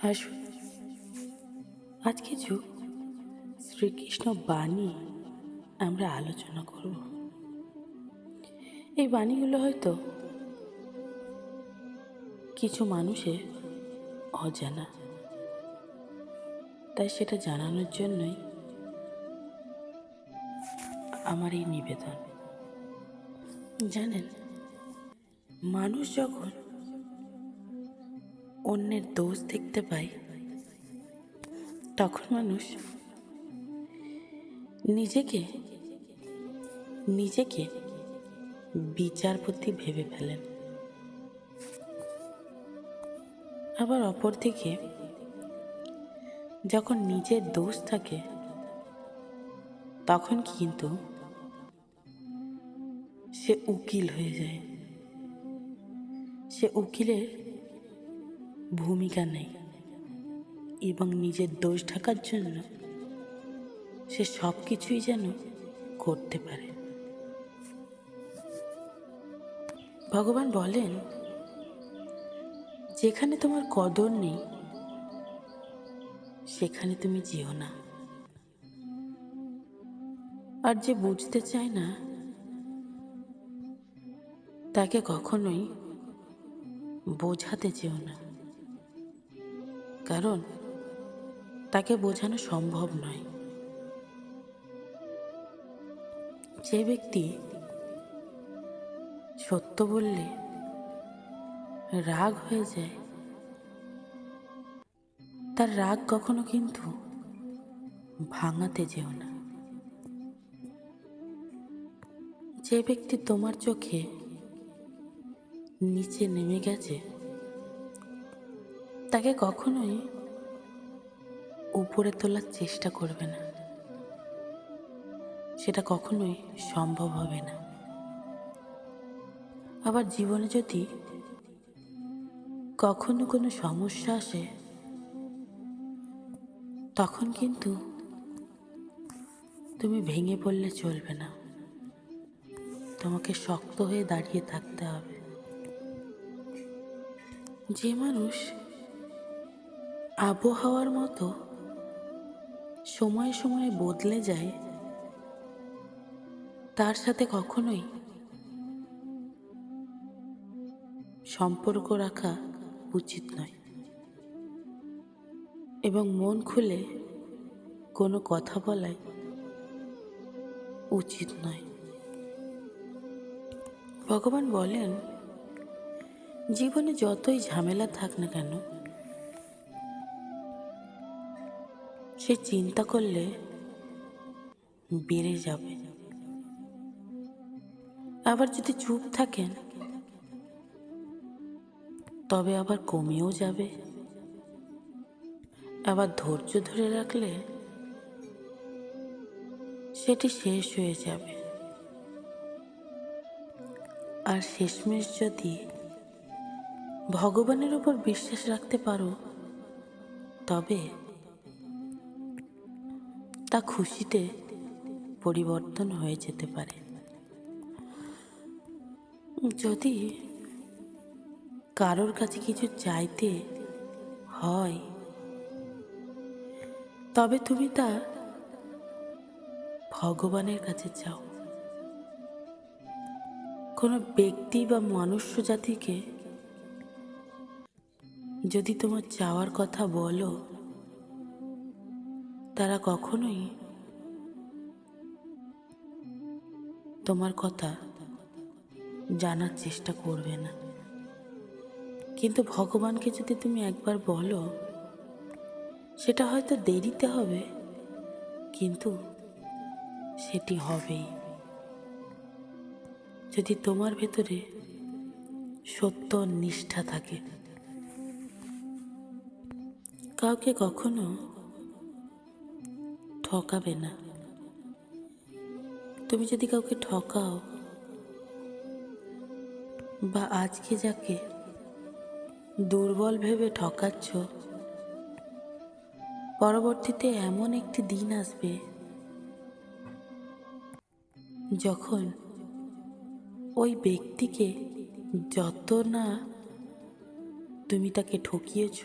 আসুন আজ কিছু শ্রীকৃষ্ণ বাণী আমরা আলোচনা করব। এই বাণীগুলো হয়তো কিছু মানুষের অজানা, তাই সেটা জানানোর জন্যই আমার এই নিবেদন। জানেন, মানুষ যখন অন্যের দোষ দেখতে পায় তখন মানুষ নিজেকে নিজেকে বিচারপতি ভেবে ফেলেন। আবার অপরদিকে যখন নিজের দোষ থাকে তখন কিন্তু সে উকিল হয়ে যায়। সে উকিলের ভূমিকা নেই এবং নিজের দোষ ঢাকার জন্য সে সব কিছুই যেন করতে পারে। ভগবান বলেন, যেখানে তোমার কদর নেই সেখানে তুমি যেও না। আর যে বুঝতে চায় না তাকে কখনোই বোঝাতে যেও না, কারণ তাকে বোঝানো সম্ভব নয়। যে ব্যক্তি সত্য বললে রাগ হয়ে যায়, তার রাগ কখনো কিন্তু ভাঙাতে যেও না। যে ব্যক্তি তোমার চোখে নিচে নেমে গেছে তাকে কখনোই উপরে তোলার চেষ্টা করবে না, সেটা কখনোই সম্ভব হবে না। আবার জীবনে যদি কখনো কোনো সমস্যা আসে তখন কিন্তু তুমি ভেঙে পড়লে চলবে না, তোমাকে শক্ত হয়ে দাঁড়িয়ে থাকতে হবে। যে মানুষ আবহাওয়ার মতো সময়ে সময়ে বদলে যায় তার সাথে কখনোই সম্পর্ক রাখা উচিত নয় এবং মন খুলে কোনো কথা বলাই উচিত নয়। ভগবান বলেন, জীবনে যতই ঝামেলা থাক না কেন সে চিন্তা করলে বেড়ে যাবে। আবার যদি চুপ থাকেন তবে আবার কমেও যাবে। আবার ধৈর্য ধরে রাখলে সেটি শেষ হয়ে যাবে। আর শেষমেশ যদি ভগবানের উপর বিশ্বাস রাখতে পারো তবে তা খুশিতে পরিবর্তন হয়ে যেতে পারে। যদি কারোর কাছে কিছু চাইতে হয় তবে তুমি তা ভগবানের কাছে চাও। কোনো ব্যক্তি বা মনুষ্য জাতিকে যদি তোমার চাওয়ার কথা বলো তারা কখনোই তোমার কথা জানার চেষ্টা করবে না। কিন্তু ভগবানকে যদি তুমি একবার বলো সেটা হয়তো দেরিতে হবে, কিন্তু সেটি হবেই যদি তোমার ভেতরে সত্য নিষ্ঠা থাকে। কাউকে কখনো ঠকাবে না। তুমি যদি কাউকে ঠকাও বা আজকে যাকে দুর্বল ভেবে ঠকাচ্ছ, পরবর্তীতে এমন একটি দিন আসবে যখন ওই ব্যক্তিকে যত না তুমি তাকে ঠকিয়েছ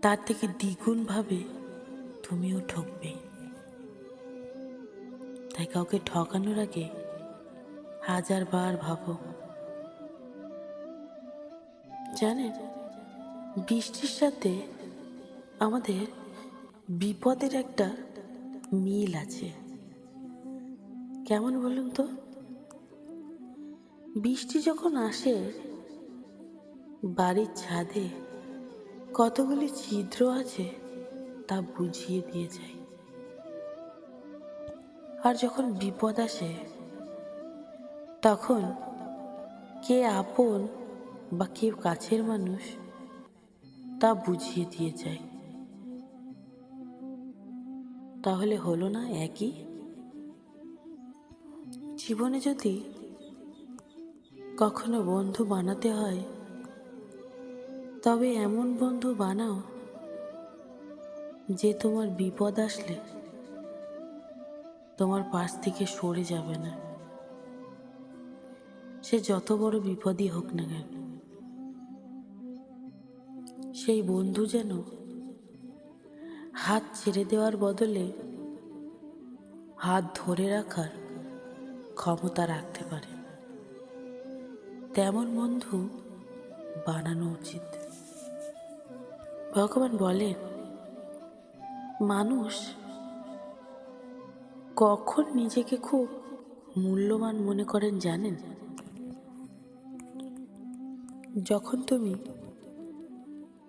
তার থেকে দ্বিগুণভাবে তুমিও ঠকবে। তাই কাউকে ঠকানোর আগে 1000 বার ভাবো। জানেন, বৃষ্টির সাথে আমাদের বিপদের একটা মিল আছে। কেমন বলুন তো? বৃষ্টি যখন আসে, বাড়ির ছাদে কতগুলি ছিদ্র আছে তা বুঝিয়ে দিয়ে যায়। আর যখন বিপদ আসে, তখন কে আপন বা কে কাছের মানুষ তা বুঝিয়ে দিয়ে যায়। তাহলে হলো না একই? জীবনে যদি কখনো বন্ধু বানাতে হয়, তবে এমন বন্ধু বানাও যে তোমার বিপদ আসলে তোমার পাশ থেকে সরে যাবে না, সে যত বড় বিপদই হোক না কেন। সেই বন্ধু যেন হাত ছেড়ে দেওয়ার বদলে হাত ধরে রাখার ক্ষমতা রাখতে পারে। তেমন বন্ধু বানানো উচিত। ভগবান বলেন, মানুষ কখন নিজেকে খুব মূল্যবান মনে করেন জানেন? যখন তুমি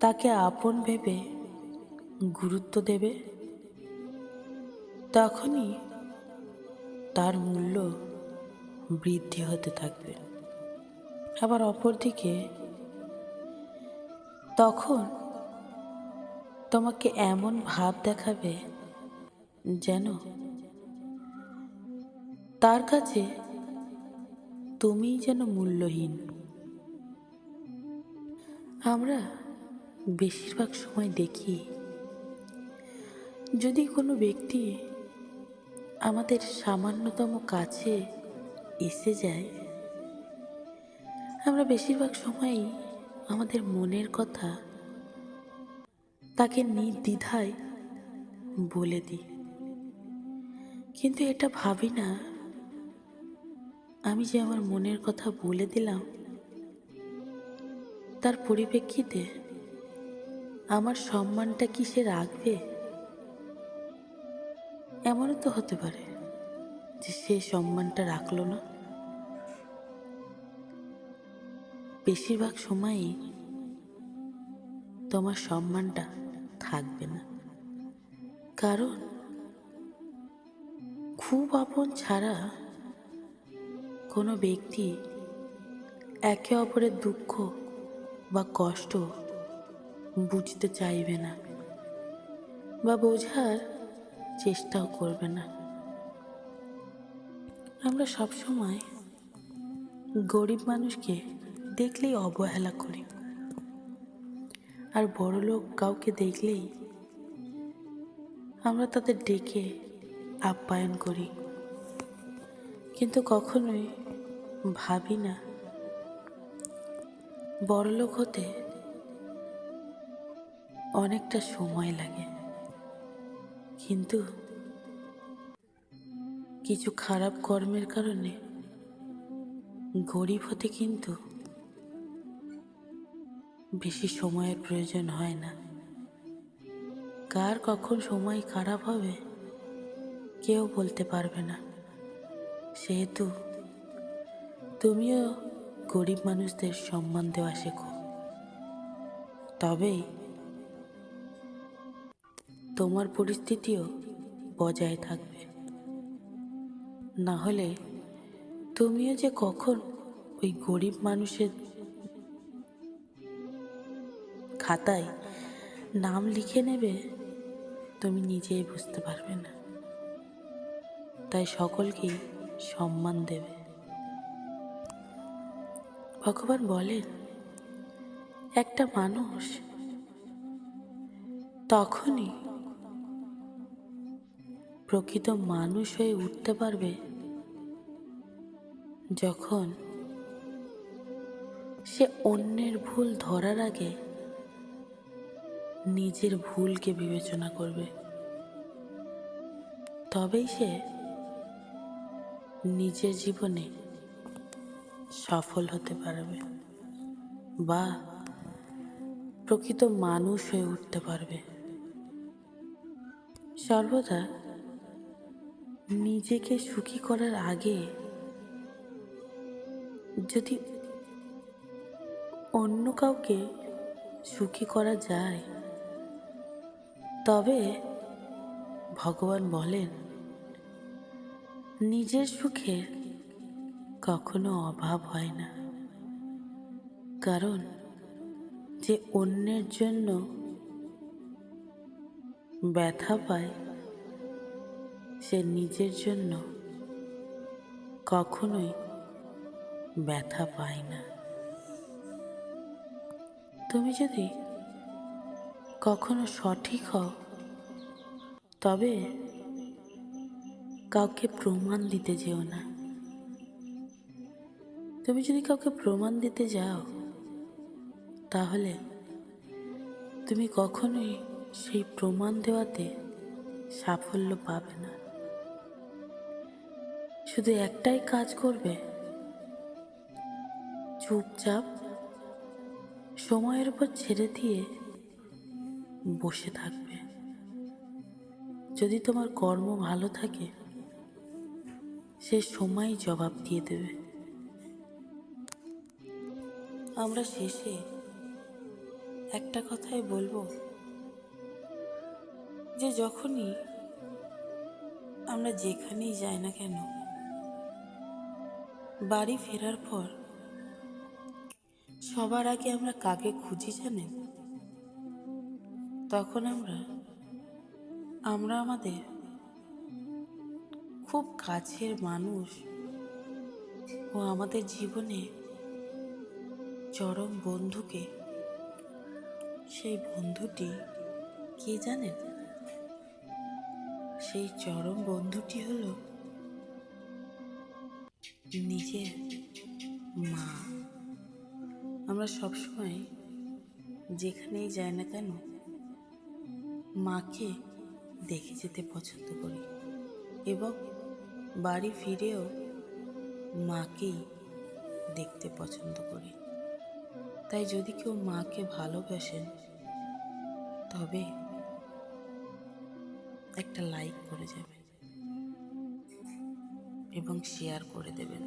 তাকে আপন ভেবে গুরুত্ব দেবে, তখনই তার মূল্য বৃদ্ধি হতে থাকবে। আবার অপরদিকে তখন তোমাকে এমন ভাব দেখাবে যেন তার কাছে তুমিই যেন মূল্যহীন। আমরা বেশিরভাগ সময় দেখি, যদি কোনো ব্যক্তি আমাদের সামান্যতম কাছে এসে যায়, আমরা বেশিরভাগ সময়ই আমাদের মনের কথা তাকে নির্দ্বিধায় বলে দিই। কিন্তু এটা ভাবি না, আমি যে আমার মনের কথা বলে দিলাম, তার পরিপ্রেক্ষিতে আমার সম্মানটা কি সে রাখবে? এমনও তো হতে পারে যে সে সম্মানটা রাখলো না। বেশিরভাগ সময়ই তোমার সম্মানটা থাকবে না, কারণ খুব আপন ছাড়া কোনো ব্যক্তি একে অপরের দুঃখ বা কষ্ট বুঝতে চাইবে না বা বোঝার চেষ্টাও করবে না। আমরা সবসময় গরিব মানুষকে দেখলেই অবহেলা করি, আর বড়লোক কাউকে দেখলেই আমরা তাদের ডেকে আপ্যায়ন করি। কিন্তু কখনোই ভাবি না, বড়লোক হতে অনেকটা সময় লাগে, কিন্তু কিছু খারাপ কর্মের কারণে গরিব হতে কিন্তু বেশি সময়ের প্রয়োজন হয় না। কার কখন সময় খারাপ হবে কেউ বলতে পারবে না। সেহেতু তুমিও গরিব মানুষদের সম্মান দেওয়া শেখো, তবেই তোমার পরিস্থিতিও বজায় থাকবে। না হলে তুমিও যে কখন ওই গরিব মানুষের খাতায় নাম লিখে নেবে তুমি নিজেই বুঝতে পারবে না। তাই সকলকেই সম্মান দেবে। ভগবান বলেন, একটা মানুষ তখনই প্রকৃত মানুষ হয়ে উঠতে পারবে যখন সে অন্যের ভুল ধরার আগে নিজের ভুলকে বিবেচনা করবে, তবেই সে নিজের জীবনে সফল হতে পারবে বা প্রকৃত মানুষ হয়ে উঠতে পারবে। সর্বদা নিজেকে সুখী করার আগে যদি অন্য কাউকে সুখী করা যায়, তবে ভগবান বলেন নিজের সুখে কখনো অভাব হয় না। কারণ যে অন্যের জন্য ব্যথা পায় সে নিজের জন্য কখনোই ব্যথা পায় না। তুমি যদি কখনো সঠিক হও, তবে কাউকে প্রমাণ দিতে যেও না। তুমি যদি কাউকে প্রমাণ দিতে যাও, তাহলে তুমি কখনোই সেই প্রমাণ দেওয়াতে সাফল্য পাবে না। শুধু একটাই কাজ করবে, চুপচাপ সময়ের উপর ছেড়ে দিয়ে বসে থাকবে। যদি তোমার কর্ম ভালো থাকে, সে সময়ই জবাব দিয়ে দেবে। আমরা শেষে একটা কথাই বলবো, যে যখনই আমরা যেখানেই যাই না কেন, বাড়ি ফেরার পর সবার আগে আমরা কাকে খুঁজি জানেন? তখন আমরা আমাদের খুব কাছের মানুষ ও আমাদের জীবনে চরম বন্ধুকে। সেই বন্ধুটি কে জানেন? সেই চরম বন্ধুটি হলো নিজের মা। আমরা সবসময় যেখানেই যাই না কেন, মাকে দেখে যেতে পছন্দ করি এবং বাড়ি ফিরেও মাকেই দেখতে পছন্দ করি। তাই যদি কেউ মাকে ভালোবাসেন, তবে একটা লাইক করে যাবেন এবং শেয়ার করে দেবেন।